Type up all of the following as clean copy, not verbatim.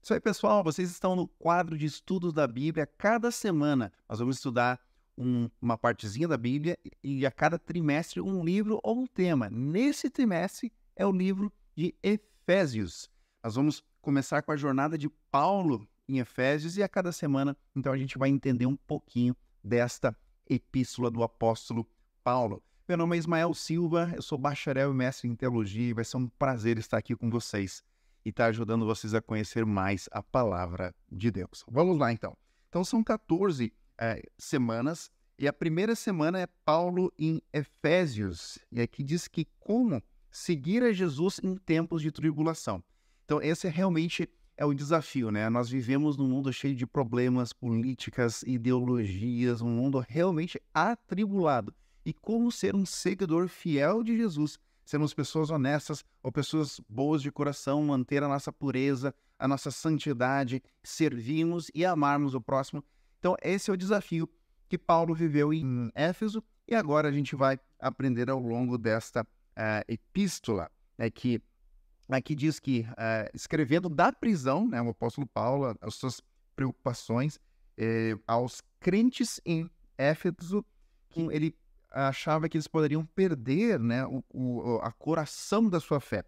Isso aí, pessoal. Vocês estão no quadro de estudos da Bíblia. Cada semana nós vamos estudar uma partezinha da Bíblia e a cada trimestre um livro ou um tema. Nesse trimestre é o livro de Efésios. Nós vamos começar com a jornada de Paulo em Efésios e a cada semana, então, a gente vai entender um pouquinho desta epístola do apóstolo Paulo. Meu nome é Ismael Silva, eu sou bacharel e mestre em teologia e vai ser um prazer estar aqui com vocês e estar ajudando vocês a conhecer mais a palavra de Deus. Vamos lá, então. Então, são 14 semanas e a primeira semana é Paulo em Efésios. E aqui diz que como seguir a Jesus em tempos de tribulação. Então, esse realmente é o desafio, né? Nós vivemos num mundo cheio de problemas, políticas, ideologias, um mundo realmente atribulado. E como ser um seguidor fiel de Jesus? Sermos pessoas honestas ou pessoas boas de coração, manter a nossa pureza, a nossa santidade, servirmos e amarmos o próximo. Então, esse é o desafio que Paulo viveu em Éfeso e agora a gente vai aprender ao longo desta epístola, né, que aqui diz que, escrevendo da prisão, né, o apóstolo Paulo, as suas preocupações aos crentes em Éfeso, que ele achava que eles poderiam perder, né, a coração da sua fé.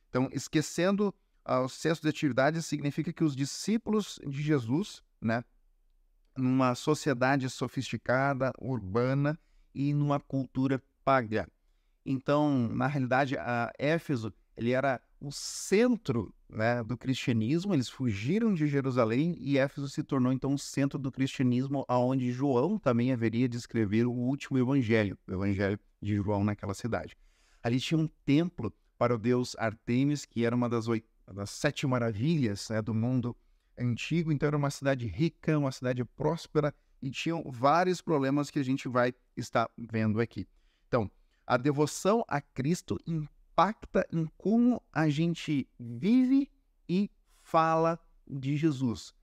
Então, esquecendo o excesso de atividades significa que os discípulos de Jesus, né, numa sociedade sofisticada, urbana e numa cultura pagã. Então, na realidade, Éfeso ele era o centro, né, do cristianismo. Eles fugiram de Jerusalém e Éfeso se tornou então o centro do cristianismo, aonde João também haveria de escrever o último evangelho, o evangelho de João naquela cidade. Ali tinha um templo para o deus Ártemis, que era uma das 7 maravilhas, né, do mundo antigo. Então era uma cidade rica, uma cidade próspera e tinham vários problemas que a gente vai estar vendo aqui. Então, a devoção a Cristo impacta em como a gente vive e fala de Jesus.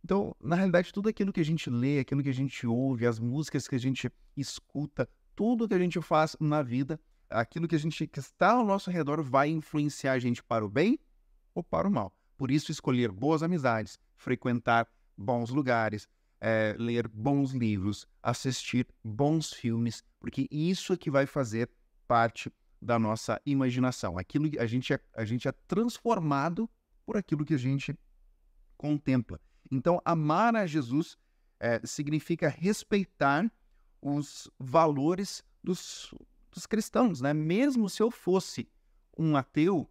Então, na realidade, tudo aquilo que a gente lê, aquilo que a gente ouve, as músicas que a gente escuta, tudo que a gente faz na vida, aquilo que está ao nosso redor vai influenciar a gente para o bem ou para o mal. Por isso, escolher boas amizades, frequentar bons lugares, ler bons livros, assistir bons filmes, porque isso é que vai fazer parte da nossa imaginação. Aquilo a gente é transformado por aquilo que a gente contempla. Então, amar a Jesus significa respeitar os valores dos cristãos, né? Mesmo se eu fosse um ateu,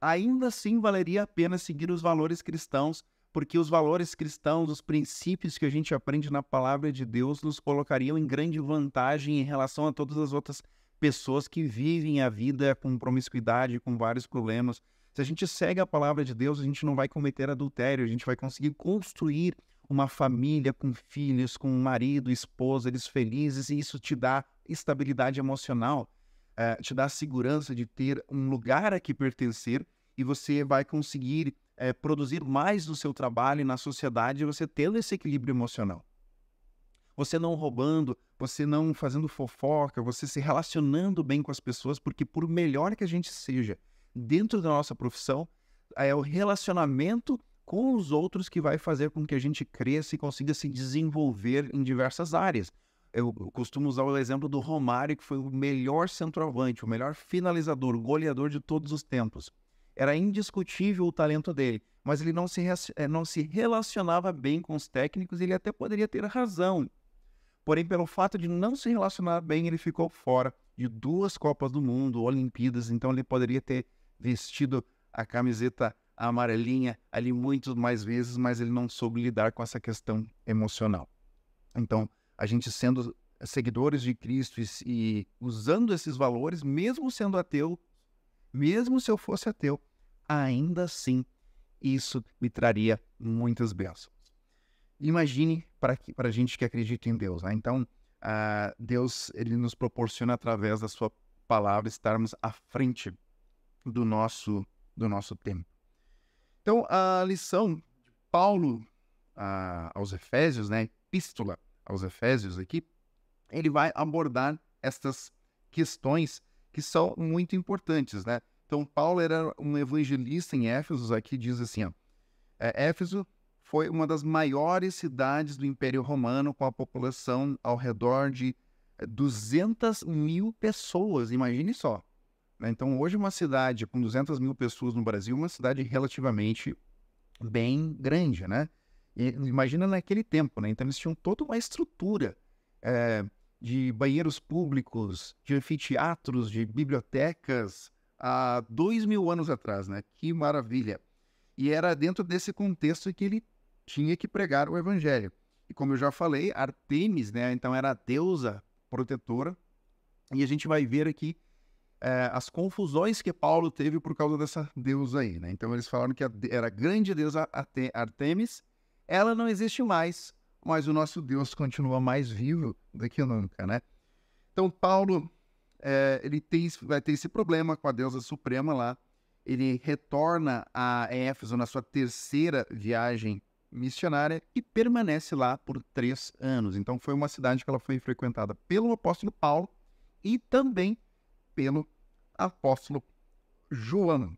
ainda assim valeria a pena seguir os valores cristãos, porque os valores cristãos, os princípios que a gente aprende na palavra de Deus, nos colocariam em grande vantagem em relação a todas as outras pessoas que vivem a vida com promiscuidade, com vários problemas. Se a gente segue a palavra de Deus, a gente não vai cometer adultério, a gente vai conseguir construir uma família com filhos, com marido, esposa, eles felizes, e isso te dá estabilidade emocional, te dá a segurança de ter um lugar a que pertencer, e você vai conseguir produzir mais no seu trabalho e na sociedade, você tendo esse equilíbrio emocional. Você não roubando, você não fazendo fofoca, você se relacionando bem com as pessoas, porque por melhor que a gente seja dentro da nossa profissão, é o relacionamento com os outros que vai fazer com que a gente cresça e consiga se desenvolver em diversas áreas. Eu costumo usar o exemplo do Romário, que foi o melhor centroavante, o melhor finalizador, o goleador de todos os tempos. Era indiscutível o talento dele, mas ele não se relacionava bem com os técnicos, e ele até poderia ter razão. Porém, pelo fato de não se relacionar bem, ele ficou fora de 2 Copas do Mundo, Olimpíadas. Então ele poderia ter vestido a camiseta amarelinha ali muitas mais vezes, mas ele não soube lidar com essa questão emocional. Então, a gente sendo seguidores de Cristo e usando esses valores, mesmo sendo ateu, mesmo se eu fosse ateu, ainda assim, isso me traria muitas bênçãos. Imagine para a gente que acredita em Deus, né? Então, Deus ele nos proporciona, através da sua palavra, estarmos à frente do nosso tempo. Então, a lição de Paulo aos Efésios, né? Epístola aos Efésios aqui, ele vai abordar estas questões que são muito importantes, né? Então, Paulo era um evangelista em Éfeso. Aqui diz assim, ó, Éfeso foi uma das maiores cidades do Império Romano, com a população ao redor de 200 mil pessoas, imagine só, né? Então, hoje, uma cidade com 200 mil pessoas no Brasil, uma cidade relativamente bem grande, né? E imagina naquele tempo, né? Então, eles tinham toda uma estrutura de banheiros públicos, de anfiteatros, de bibliotecas, há 2.000 anos atrás, né? Que maravilha! E era dentro desse contexto que ele tinha que pregar o evangelho. E como eu já falei, Artemis, né? Então, era a deusa protetora. E a gente vai ver aqui as confusões que Paulo teve por causa dessa deusa aí, né? Então, eles falaram que era a grande deusa Artemis. Ela não existe mais, mas o nosso Deus continua mais vivo do que nunca, né? Então, Paulo, ele vai ter esse problema com a deusa suprema lá. Ele retorna a Éfeso na sua terceira viagem missionária e permanece lá por 3 anos. Então, foi uma cidade que ela foi frequentada pelo apóstolo Paulo e também pelo apóstolo João.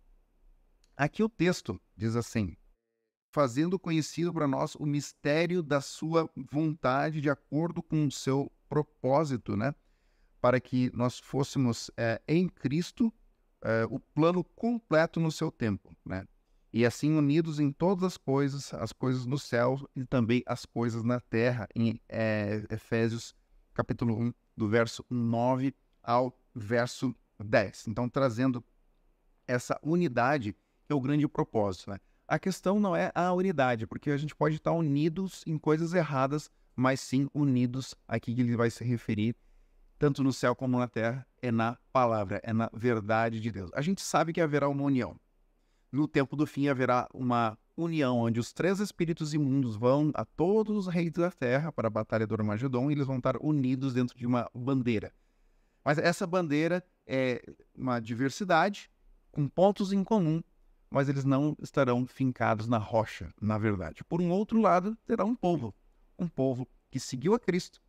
Aqui o texto diz assim: fazendo conhecido para nós o mistério da sua vontade de acordo com o seu propósito, né? Para que nós fôssemos em Cristo o plano completo no seu tempo, né? E assim unidos em todas as coisas no céu e também as coisas na terra, em Efésios capítulo 1, do verso 9 ao verso 10. Então, trazendo essa unidade, que é o grande propósito, né? A questão não é a unidade, porque a gente pode estar unidos em coisas erradas, mas sim unidos, aqui que ele vai se referir, tanto no céu como na terra, é na palavra, é na verdade de Deus. A gente sabe que haverá uma união. No tempo do fim haverá uma união onde os 3 espíritos imundos vão a todos os reis da terra para a batalha do Armagedon e eles vão estar unidos dentro de uma bandeira. Mas essa bandeira é uma diversidade com pontos em comum, mas eles não estarão fincados na rocha, na verdade. Por um outro lado, terá um povo que seguiu a Cristo,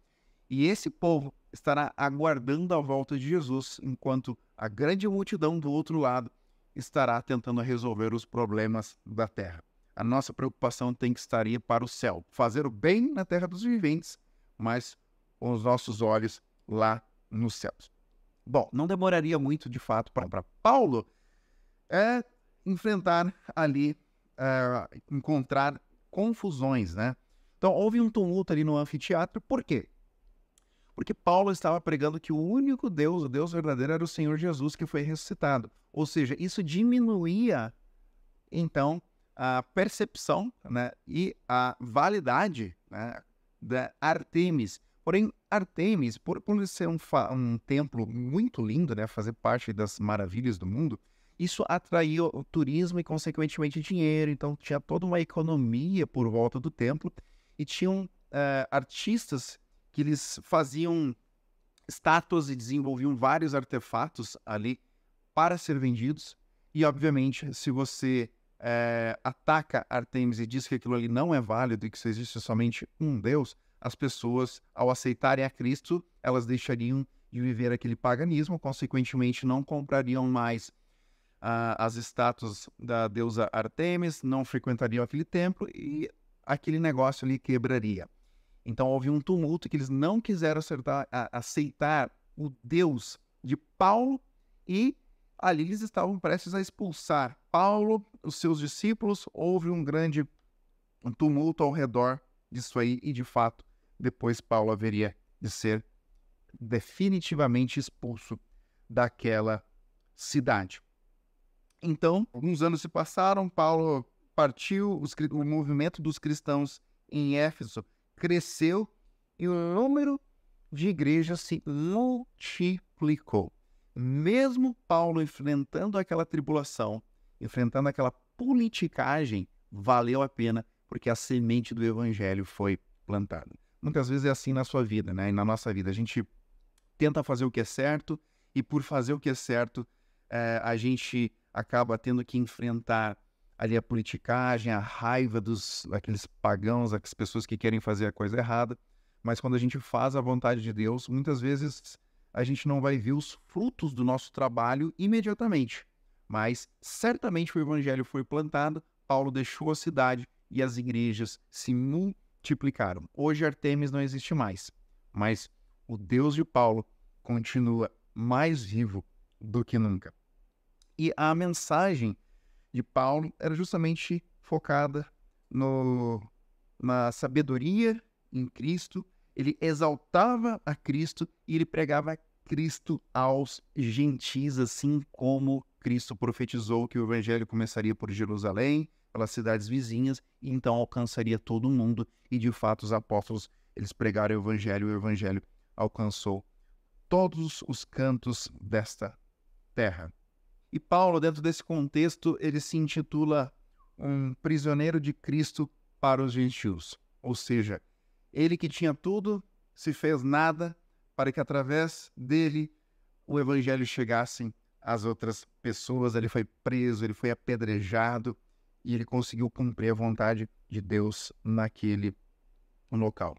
e esse povo estará aguardando a volta de Jesus, enquanto a grande multidão do outro lado estará tentando resolver os problemas da terra. A nossa preocupação tem que estar aí para o céu, fazer o bem na terra dos viventes, mas com os nossos olhos lá nos céus. Bom, não demoraria muito, de fato, para Paulo enfrentar ali, encontrar confusões, né? Então, houve um tumulto ali no anfiteatro. Por quê? Porque Paulo estava pregando que o único Deus, o Deus verdadeiro, era o Senhor Jesus que foi ressuscitado. Ou seja, isso diminuía, então, a percepção, né, e a validade, né, da Artemis. Porém, Artemis, por ser um templo muito lindo, né, fazer parte das maravilhas do mundo, isso atraía o turismo e, consequentemente, dinheiro. Então, tinha toda uma economia por volta do templo e tinham artistas que eles faziam estátuas e desenvolviam vários artefatos ali para ser vendidos. E, obviamente, se você ataca Artemis e diz que aquilo ali não é válido e que só existe somente um Deus, as pessoas, ao aceitarem a Cristo, elas deixariam de viver aquele paganismo, consequentemente não comprariam mais as estátuas da deusa Artemis, não frequentariam aquele templo e aquele negócio ali quebraria. Então houve um tumulto que eles não quiseram aceitar o Deus de Paulo e ali eles estavam prestes a expulsar Paulo, os seus discípulos. Houve um grande tumulto ao redor disso aí e, de fato, depois Paulo haveria de ser definitivamente expulso daquela cidade. Então, alguns anos se passaram, Paulo partiu, o movimento dos cristãos em Éfeso cresceu e o número de igrejas se multiplicou. Mesmo Paulo enfrentando aquela tribulação, enfrentando aquela politicagem, valeu a pena, porque a semente do evangelho foi plantada. Muitas vezes é assim na sua vida, né? E na nossa vida. A gente tenta fazer o que é certo e, por fazer o que é certo, a gente acaba tendo que enfrentar ali a politicagem, a raiva daqueles pagãos, aquelas pessoas que querem fazer a coisa errada. Mas quando a gente faz a vontade de Deus, muitas vezes a gente não vai ver os frutos do nosso trabalho imediatamente. Mas certamente o evangelho foi plantado, Paulo deixou a cidade e as igrejas se multiplicaram. Hoje Artemis não existe mais, mas o Deus de Paulo continua mais vivo do que nunca. E a mensagem de Paulo era justamente focada na sabedoria em Cristo. Ele exaltava a Cristo e ele pregava Cristo aos gentis, assim como Cristo profetizou que o evangelho começaria por Jerusalém, pelas cidades vizinhas, e então alcançaria todo mundo. E de fato os apóstolos, eles pregaram o evangelho alcançou todos os cantos desta terra. E Paulo, dentro desse contexto, ele se intitula um prisioneiro de Cristo para os gentios. Ou seja, ele que tinha tudo, se fez nada para que através dele o evangelho chegasse às outras pessoas. Ele foi preso, ele foi apedrejado e ele conseguiu cumprir a vontade de Deus naquele local.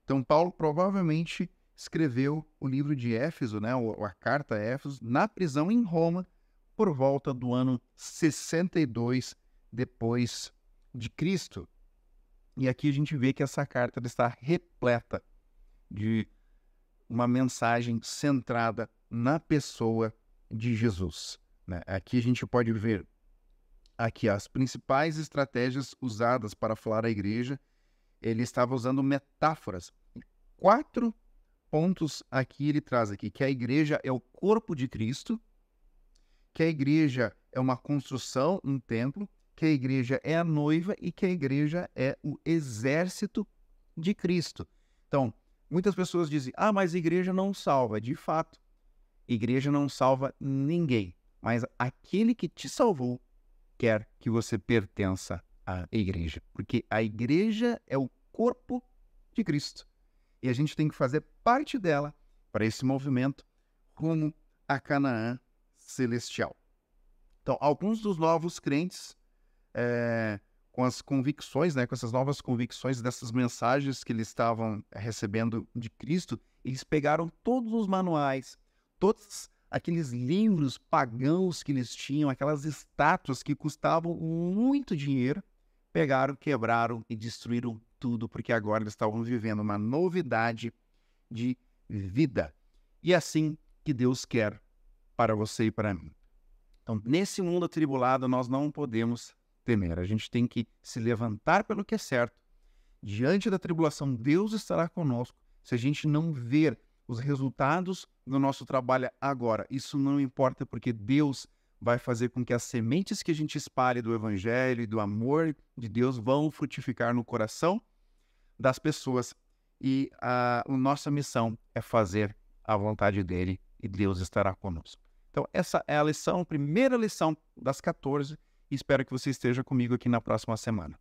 Então, Paulo provavelmente escreveu o livro de Éfeso, né, a carta a Éfeso, na prisão em Roma, por volta do ano 62 depois de Cristo. E aqui a gente vê que essa carta está repleta de uma mensagem centrada na pessoa de Jesus, né? Aqui a gente pode ver aqui as principais estratégias usadas para falar à igreja. Ele estava usando metáforas. 4 pontos aqui ele traz aqui, que a igreja é o corpo de Cristo, que a igreja é uma construção, um templo, que a igreja é a noiva e que a igreja é o exército de Cristo. Então, muitas pessoas dizem, mas a igreja não salva. De fato, a igreja não salva ninguém, mas aquele que te salvou quer que você pertença à igreja, porque a igreja é o corpo de Cristo. E a gente tem que fazer parte dela para esse movimento rumo a Canaã celestial. Então, alguns dos novos crentes, com as convicções, né, com essas novas convicções dessas mensagens que eles estavam recebendo de Cristo, eles pegaram todos os manuais, todos aqueles livros pagãos que eles tinham, aquelas estátuas que custavam muito dinheiro, pegaram, quebraram e destruíram tudo, porque agora eles estavam vivendo uma novidade de vida. E é assim que Deus quer para você e para mim. Então, nesse mundo atribulado, nós não podemos temer. A gente tem que se levantar pelo que é certo. Diante da tribulação, Deus estará conosco. Se a gente não ver os resultados do nosso trabalho agora, isso não importa, porque Deus vai fazer com que as sementes que a gente espalhe do evangelho e do amor de Deus vão frutificar no coração das pessoas. E a nossa missão é fazer a vontade dele e Deus estará conosco. Então, essa é a primeira lição das 14, e espero que você esteja comigo aqui na próxima semana.